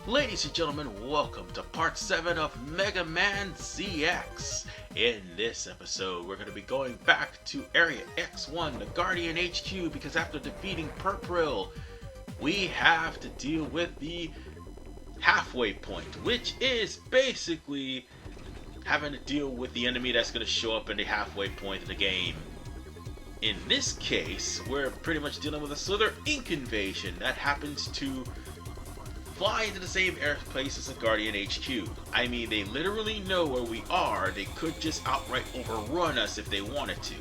Ladies and gentlemen, welcome to part 7 of Mega Man ZX. In this episode, we're going to be going back to Area X1, the Guardian HQ, because after defeating Purprill, we have to deal with the halfway point, which is basically having to deal with the enemy that's going to show up in the halfway point of the game. In this case, we're pretty much dealing with a Slither Inc. invasion that happens to fly into the same airspace as the Guardian HQ. I mean, they literally know where we are. They could just outright overrun us if they wanted to.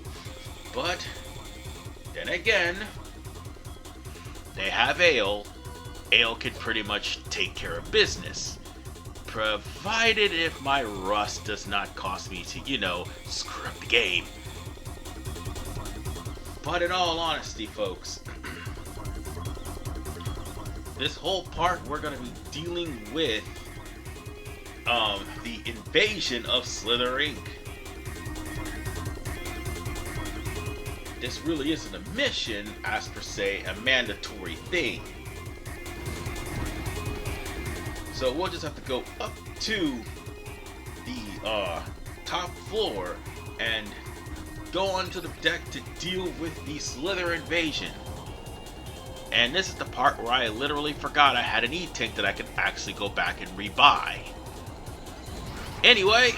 But then again, they have Ale. Ale can pretty much take care of business. Provided if my rust does not cause me to, screw up the game. But in all honesty, folks, this whole part we're going to be dealing with the invasion of Slither Inc. This really isn't a mission, as per se, a mandatory thing. So we'll just have to go up to the top floor and go onto the deck to deal with the Slither invasion. And this is the part where I literally forgot I had an E-Tank that I could actually go back and rebuy. Anyway,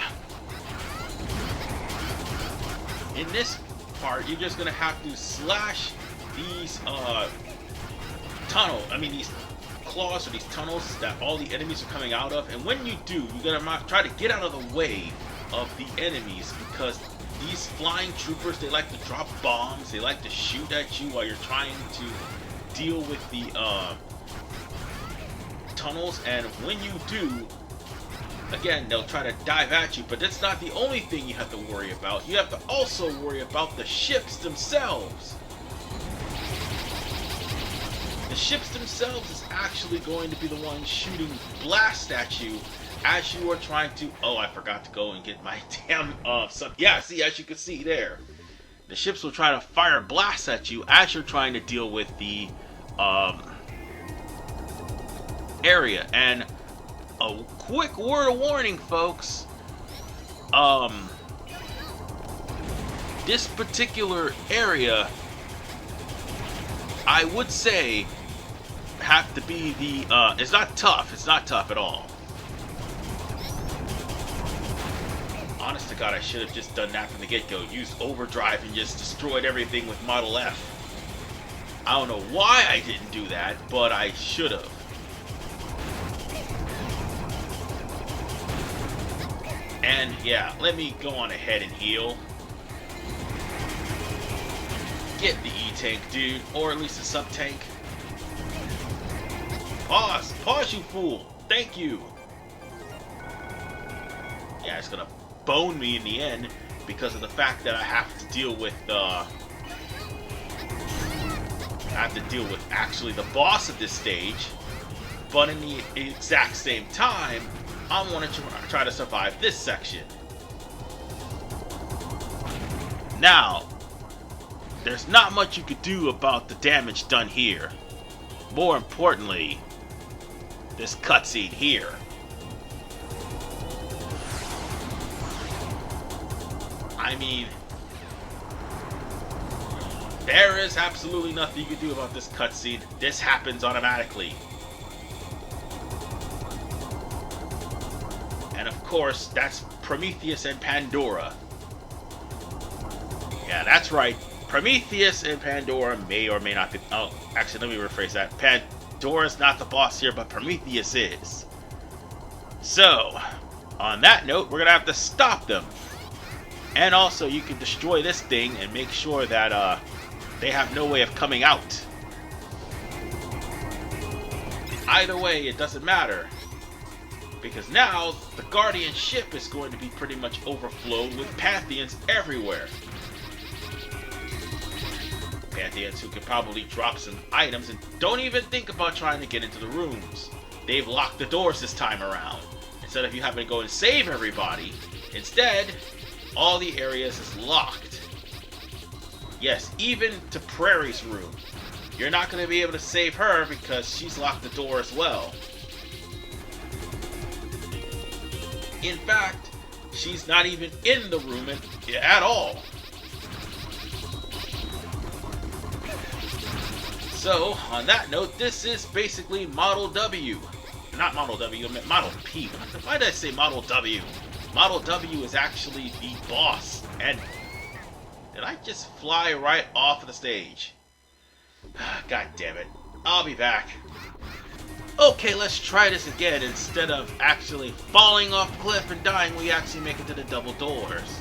in this part, you're just gonna have to slash these these claws or these tunnels that all the enemies are coming out of. And when you do, you're gonna try to get out of the way of the enemies, because these flying troopers, they like to drop bombs, they like to shoot at you while you're trying to deal with the tunnels. And when you do, again, they'll try to dive at you, but that's not the only thing you have to worry about. You have to also worry about the ships themselves. The ships themselves is actually going to be the ones shooting blast at you as you are trying to... Oh, I forgot to go and get my damn... Yeah, see, as you can see there, the ships will try to fire blasts at you as you're trying to deal with the area. And a quick word of warning, folks. This particular area, I would say, have to be the... it's not tough. It's not tough at all. Honest to God, I should have just done that from the get-go. Used overdrive and just destroyed everything with Model F. I don't know why I didn't do that, but I should have. And yeah, let me go on ahead and heal. Get the E-Tank, dude, or at least a sub-tank. Pause! Pause, you fool! Thank you! Yeah, it's gonna bone me in the end because of the fact that I have to deal with actually the boss of this stage, but in the exact same time, I want to try to survive this section. Now, there's not much you could do about the damage done here. More importantly, this cutscene here. I mean, there is absolutely nothing you can do about this cutscene. This happens automatically. And of course, that's Prometheus and Pandora. Yeah, that's right. Prometheus and Pandora may or may not be... Oh, actually, let me rephrase that. Pandora's not the boss here, but Prometheus is. So, on that note, we're going to have to stop them. And also, you can destroy this thing and make sure that they have no way of coming out. Either way, it doesn't matter. Because now, the Guardian ship is going to be pretty much overflowed with Pantheons everywhere. Pantheons who could probably drop some items and don't even think about trying to get into the rooms. They've locked the doors this time around. Instead of you having to go and save everybody, instead, all the areas is locked. Yes, even to Prairie's room. You're not going to be able to save her because she's locked the door as well. In fact, she's not even in the room at all. So, on that note, this is basically Model W. Not Model W, I meant Model P. Why did I say Model W? Model W is actually the boss. And did I just fly right off of the stage? God damn it. I'll be back. Okay, let's try this again. Instead of actually falling off a cliff and dying, we actually make it to the double doors.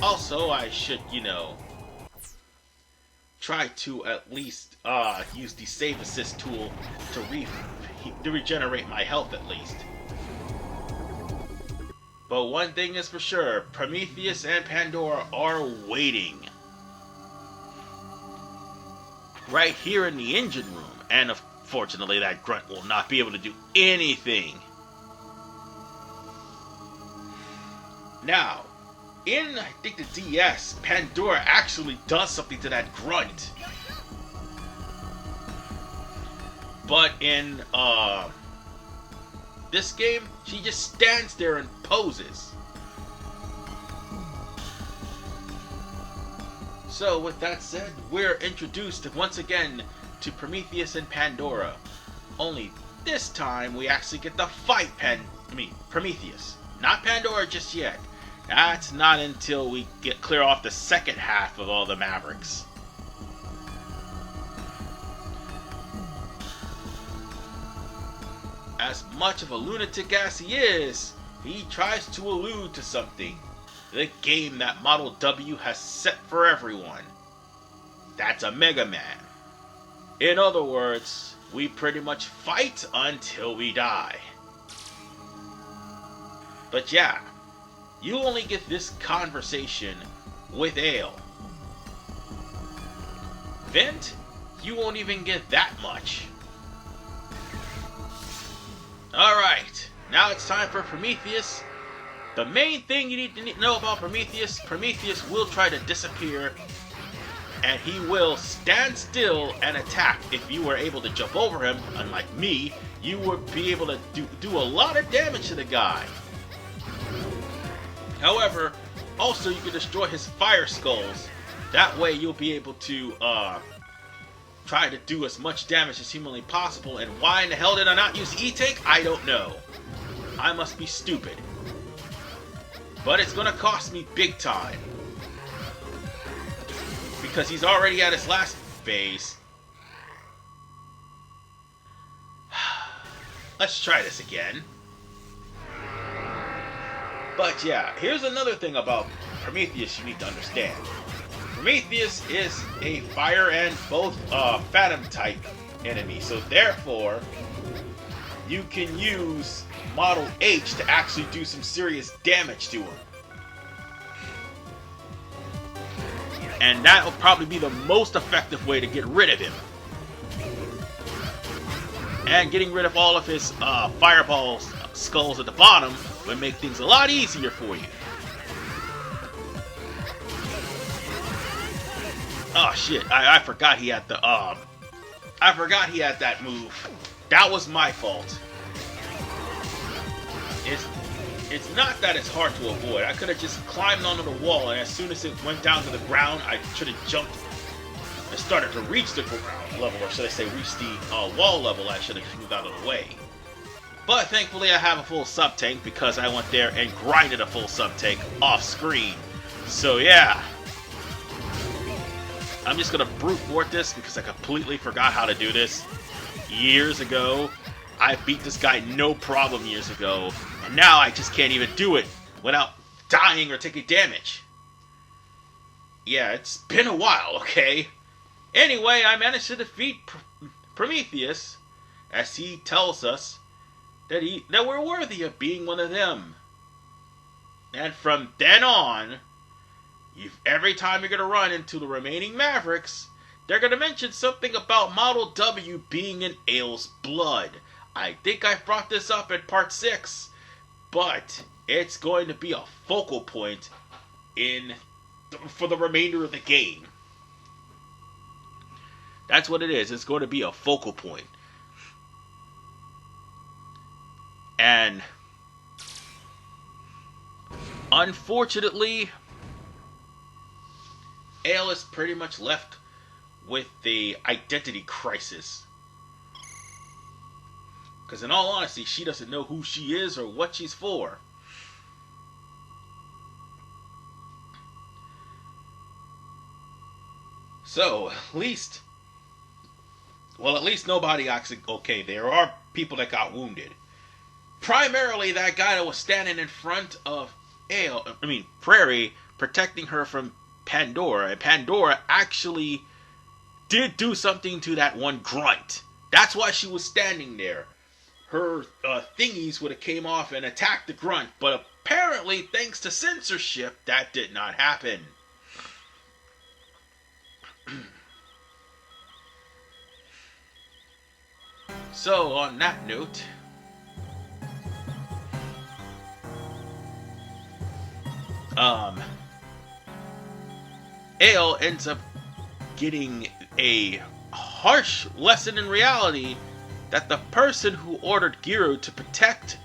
Also, I should, try to at least use the save assist tool to regenerate my health at least. But one thing is for sure, Prometheus and Pandora are waiting. Right here in the engine room, and unfortunately that grunt will not be able to do anything. Now, in, I think, the DS, Pandora actually does something to that grunt. But in this game, she just stands there and poses. So, with that said, we're introduced once again to Prometheus and Pandora. Only this time, we actually get to fight Prometheus. Not Pandora just yet. That's not until we clear off the second half of all the Mavericks. As much of a lunatic as he is, he tries to allude to something. The game that Model W has set for everyone. That's a Mega Man. In other words, we pretty much fight until we die. But yeah, you only get this conversation with Ale. Vent, you won't even get that much. Alright, now it's time for Prometheus. The main thing you need to know about Prometheus will try to disappear, and he will stand still and attack. If you were able to jump over him, unlike me, you would be able to do a lot of damage to the guy. However, also you can destroy his fire skulls. That way you'll be able to try to do as much damage as humanly possible. And why in the hell did I not use E-Take? I don't know. I must be stupid. But it's gonna cost me big time. Because he's already at his last phase. Let's try this again. But yeah, here's another thing about Prometheus you need to understand. Prometheus is a fire and both phantom type enemy, so therefore you can use Model H to actually do some serious damage to him. And that will probably be the most effective way to get rid of him. And getting rid of all of his fireball skulls at the bottom would make things a lot easier for you. Oh shit, I forgot he had the I forgot he had that move. That was my fault. It's not that it's hard to avoid. I could have just climbed onto the wall, and as soon as it went down to the ground, I should have jumped and started to reach the ground level, or should I say reach the wall level. I should have moved out of the way. But thankfully I have a full sub-tank because I went there and grinded a full sub-tank off screen. So yeah. I'm just gonna brute force this because I completely forgot how to do this years ago. I beat this guy no problem years ago, and now I just can't even do it without dying or taking damage. Yeah, it's been a while, okay? Anyway, I managed to defeat Prometheus, as he tells us that we're worthy of being one of them. And from then on, every time you're going to run into the remaining Mavericks, they're going to mention something about Model W being in Ale's blood. I think I brought this up in Part 6, but it's going to be a focal point for the remainder of the game. That's what it is. It's going to be a focal point. And unfortunately, Ale is pretty much left with the identity crisis. Because in all honesty, she doesn't know who she is or what she's for. So, at least nobody actually, okay, there are people that got wounded. Primarily that guy that was standing in front of Prairie, protecting her from Pandora. And Pandora actually did do something to that one grunt. That's why she was standing there. Her thingies would have came off and attacked the grunt, but apparently, thanks to censorship, that did not happen. So, on that note, Ale ends up getting a harsh lesson in reality that the person who ordered Gero to protect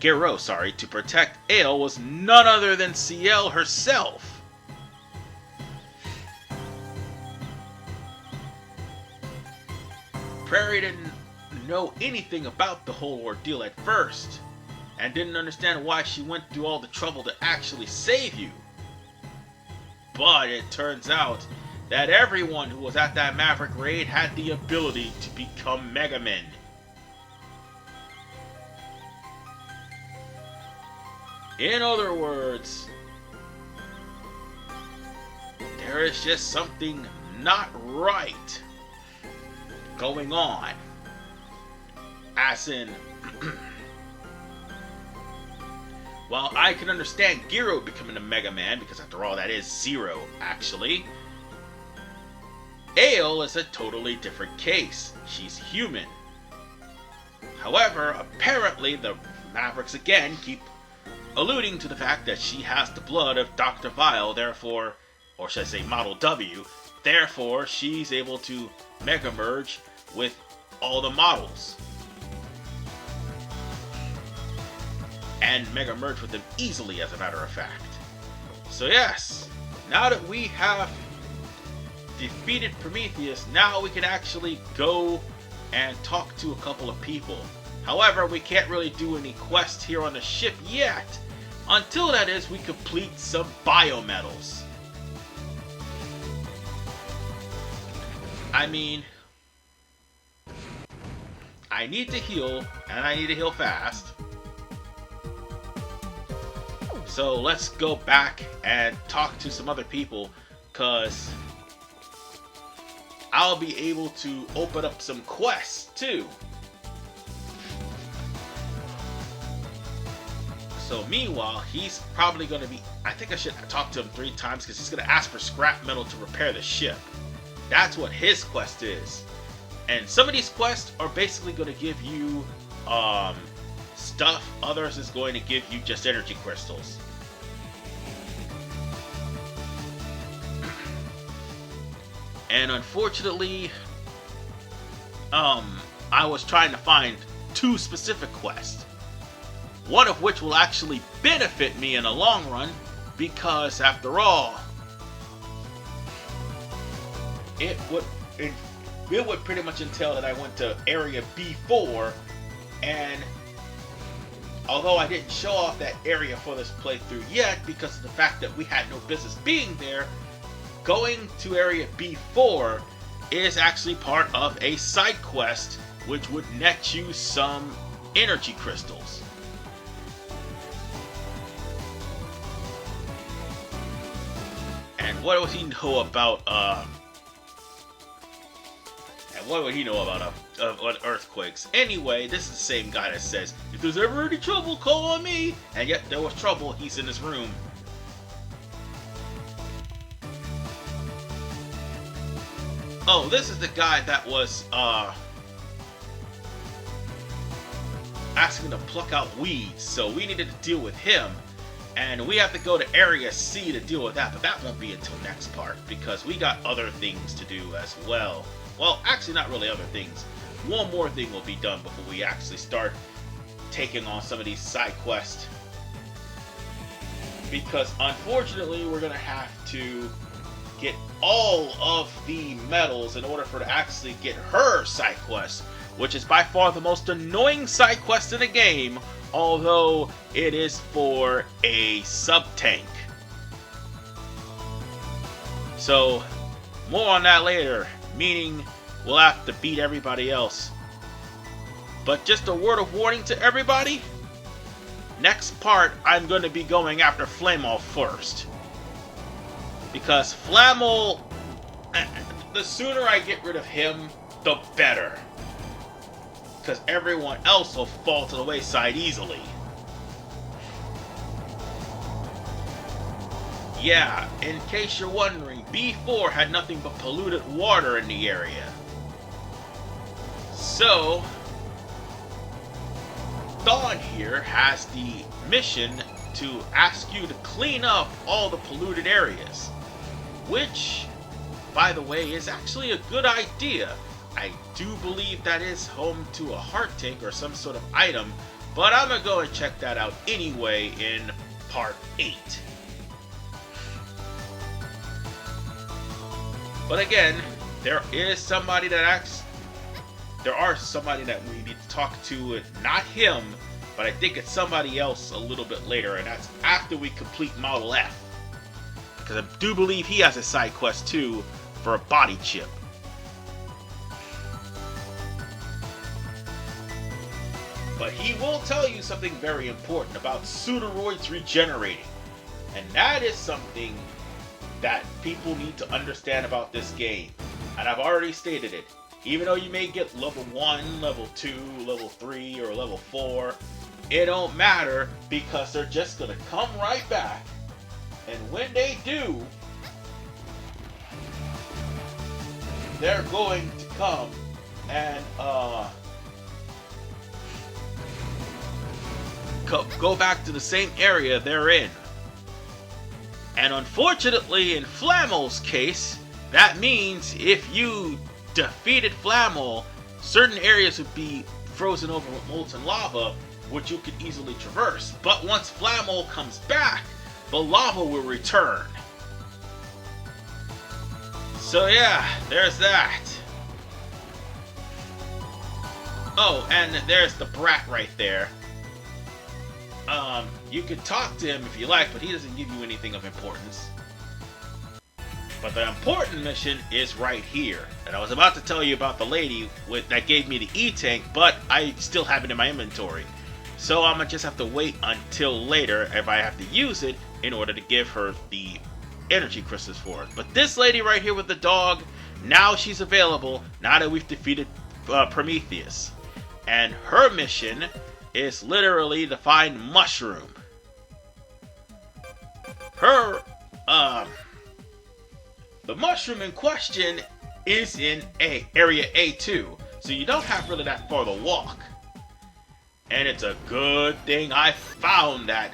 Ale was none other than Ciel herself. Prairie didn't know anything about the whole ordeal at first, and didn't understand why she went through all the trouble to actually save you. But it turns out that everyone who was at that Maverick raid had the ability to become Mega Men. In other words, there is just something not right going on. As in, while I can understand Gero becoming a Mega Man, because after all that is Zero, actually, Ale is a totally different case. She's human. However, apparently the Mavericks again keep alluding to the fact that she has the blood of Dr. Vile, therefore, or should I say Model W, therefore she's able to Mega Merge with all the models. And Mega Merge with them easily, as a matter of fact. So yes, now that we have defeated Prometheus, now we can actually go and talk to a couple of people. However, we can't really do any quests here on the ship yet, until that is we complete some biometals. I mean, I need to heal, and I need to heal fast. So let's go back and talk to some other people, because I'll be able to open up some quests too. So meanwhile, he's probably going to be, I think I should talk to him 3 times, because he's going to ask for scrap metal to repair the ship. That's what his quest is. And some of these quests are basically going to give you stuff. Others is going to give you just energy crystals. And unfortunately, I was trying to find 2 specific quests. One of which will actually benefit me in the long run, because after all, it would pretty much entail that I went to Area B4, and although I didn't show off that area for this playthrough yet because of the fact that we had no business being there, going to Area B4 is actually part of a side quest which would net you some energy crystals. And what would he know about earthquakes? Anyway, this is the same guy that says, if there's ever any trouble, call on me. And yet there was trouble. He's in his room. Oh, this is the guy that was asking to pluck out weeds. So we needed to deal with him. And we have to go to Area C to deal with that, but that won't be until next part, because we got other things to do as well. Well, actually not really other things. One more thing will be done before we actually start taking on some of these side quests. Because unfortunately, we're going to have to get all of the medals in order for her to actually get her side quest, which is by far the most annoying side quest in the game, although it is for a sub-tank. So, more on that later, meaning we'll have to beat everybody else. But just a word of warning to everybody, next part I'm going to be going after Flamol first. Because Flamol, the sooner I get rid of him, the better. Because everyone else will fall to the wayside easily. Yeah, in case you're wondering, B4 had nothing but polluted water in the area. So, Dawn here has the mission to ask you to clean up all the polluted areas. Which, by the way, is actually a good idea. I do believe that is home to a heart tank or some sort of item, but I'm gonna go and check that out anyway in part 8. But again, there are somebody that we need to talk to, not him, but I think it's somebody else a little bit later, and that's after we complete Model F. Because I do believe he has a side quest too for a body chip. But he will tell you something very important about pseudoroids regenerating. And that is something that people need to understand about this game. And I've already stated it. Even though you may get level 1, level 2, level 3, or level 4, it don't matter because they're just gonna come right back. And when they do, they're going to come and go back to the same area they're in. And unfortunately, in Flamol's case, that means if you defeated Flamol, certain areas would be frozen over with molten lava, which you could easily traverse. But once Flamol comes back, the lava will return. So yeah, there's that. Oh, and there's the brat right there. You could talk to him if you like, but he doesn't give you anything of importance. But the important mission is right here. And I was about to tell you about the lady that gave me the E-Tank, but I still have it in my inventory. So I'm gonna just have to wait until later if I have to use it in order to give her the energy crystals for it. But this lady right here with the dog, now she's available now that we've defeated Prometheus. And her mission is literally to find Mushroom. The mushroom in question is in area A2, so you don't have really that far to walk. And it's a good thing I found that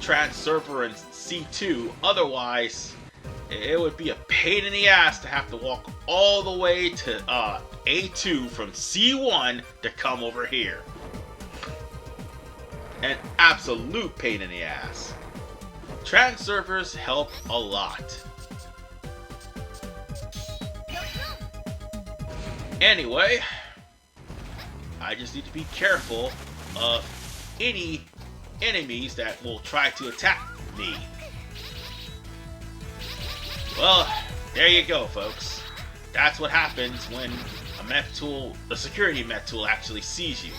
Transurfer in C2, otherwise it would be a pain in the ass to have to walk all the way to A2 from C1 to come over here. An absolute pain in the ass. Transurfers help a lot. Anyway, I just need to be careful of any enemies that will try to attack me. Well, there you go, folks. That's what happens when a mech tool, the security mech tool, actually sees you.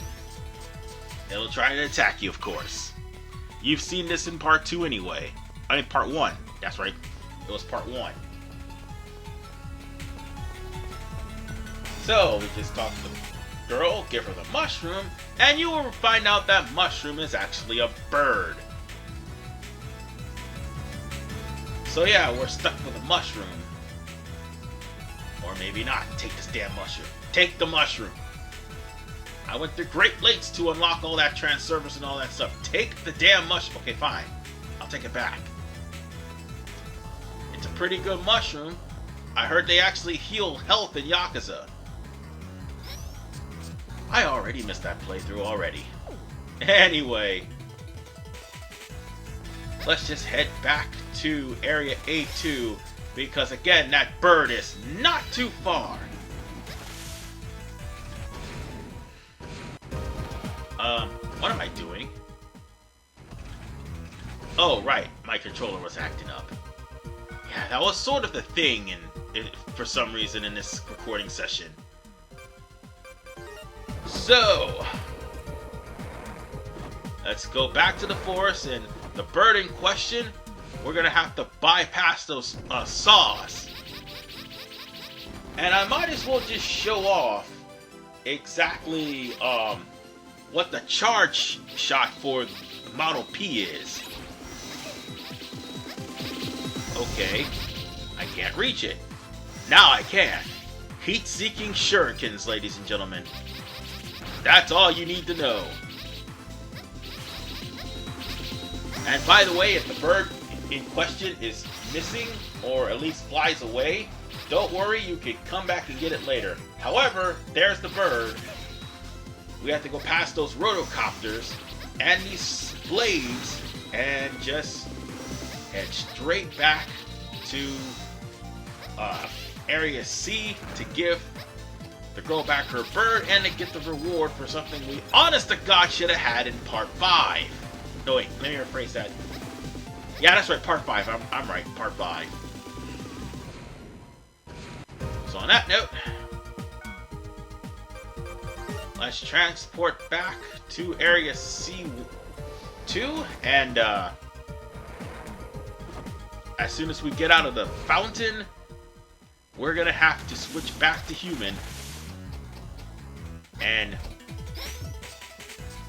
It'll try to attack you, of course. You've seen this in part 2 anyway. I mean, part 1. That's right. It was part 1. So, we just talked to the girl, give her the mushroom, and you will find out that mushroom is actually a bird. So yeah, we're stuck with a mushroom. Or maybe not. Take this damn mushroom. Take the mushroom. I went through great lengths to unlock all that Transurfers and all that stuff. Take the damn mushroom. Okay, fine. I'll take it back. It's a pretty good mushroom. I heard they actually heal health in Yakuza. I already missed that playthrough already. Anyway, let's just head back to Area A2, because again, that bird is not too far. What am I doing? Oh, right, my controller was acting up. Yeah, that was sort of the thing for some reason in this recording session. So, let's go back to the forest, and the bird in question, we're gonna have to bypass those saws. And I might as well just show off exactly what the charge shot for Model P is. Okay, I can't reach it. Now I can. Heat-seeking shurikens, ladies and gentlemen. That's all you need to know. And by the way, if the bird in question is missing, or at least flies away, don't worry, you can come back and get it later. However, there's the bird. We have to go past those rotocopters and these blades and just head straight back to Area C to give the girl back her bird and to get the reward for something we honest to God should have had in Part 5. No, wait, let me rephrase that. Yeah, that's right, Part 5. I'm right, Part 5. So on that note, let's transport back to Area C2, and as soon as we get out of the fountain, we're gonna have to switch back to human. And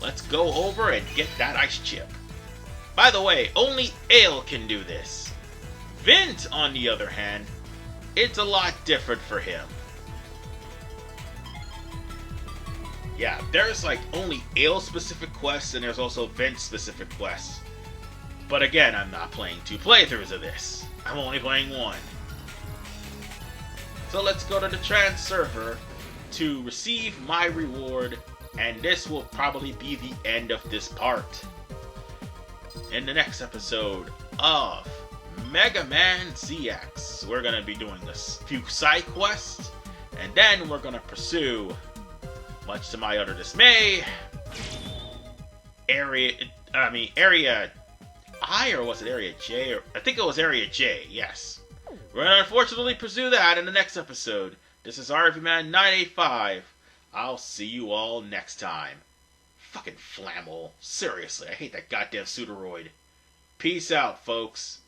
let's go over and get that ice chip. By the way, only Ale can do this. Vint, on the other hand, it's a lot different for him. Yeah, there's like only Ale specific quests, and there's also Vint specific quests. But again, I'm not playing 2 playthroughs of this. I'm only playing 1. So let's go to the trans server to receive my reward, and this will probably be the end of this part. In the next episode of Mega Man ZX, we're going to be doing a few side quests, and then we're going to pursue, much to my utter dismay, Area I, or was it Area J? I think it was Area J, yes. We're going to unfortunately pursue that in the next episode. This is RVman 985. I'll see you all next time. Fucking Flammel. Seriously, I hate that goddamn Pseudoroid. Peace out, folks.